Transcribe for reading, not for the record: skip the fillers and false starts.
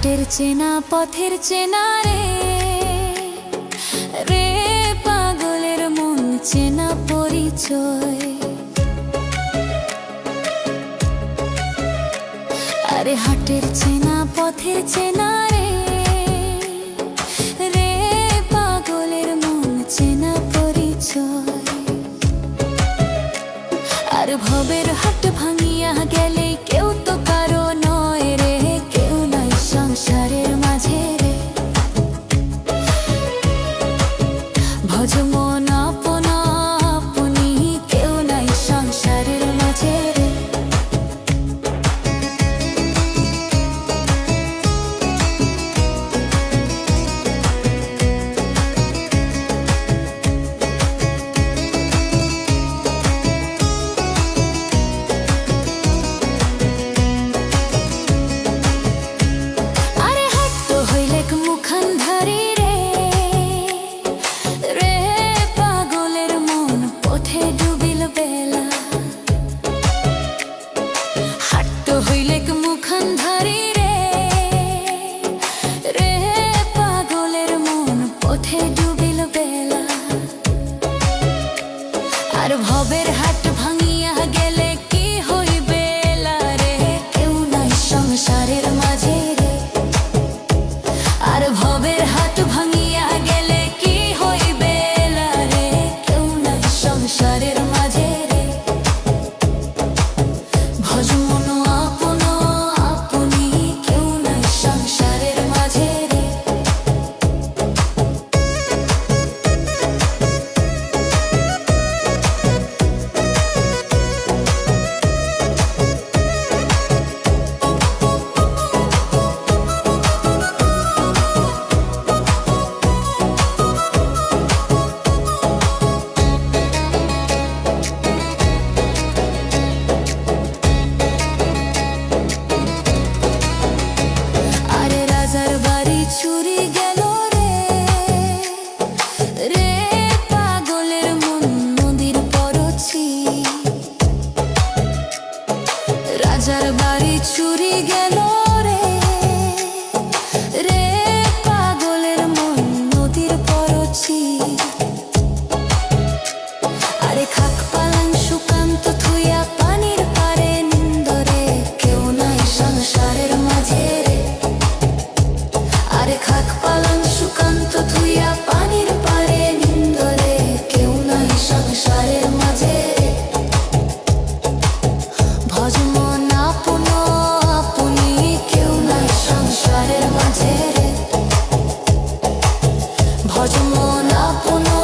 হাটের চেনা পথের চেনা রে, রে পাগলের মন চেনা পরিচয়। আরে হাটের চেনা পথের চেনা রে, রে পাগলের মন চেনা পরিচয়। আর ভবের হাট ভাঙিয়া গেলে কেউ তো কারো নয় রে, কেউ নাই সংসারের মাঝে রে। ভজ মন আপনা আপনি, কেউ নাই সংসারের মাঝে রে। আর ভবের হাট ভাঙিয়া গেলে কি হইবে রে, কেউ নাই সংসারের মাঝে রে। আর ভবের হাট ভাঙিয়া গেলে কি হইবে রে, কেউ নাই সংসারের মাঝে রে। ভজ মন আপনা আপনি, কেউ নাই সংসারের মাঝে রে। চুরি গেল রে, রে পাগলের মন নদীর পরছি। রাজার বাড়ি চুরি গেল রে, রে পাগলের মন নদীর পরছি। আরে খাক পালাং সুকান্ত থুইয়া পানির পারে নিন্দরে, কেউ নাই সংসারের মাঝে রে। আরে খাক পালাং সুকান্ত থুইয়া পানির পারে নিন্দরে, কেউ নাই সংসারের মাঝে রে। ভজ মন আপনা আপনি, কেউ নাই সংসারের মাঝে রে। ভজ মন আপনা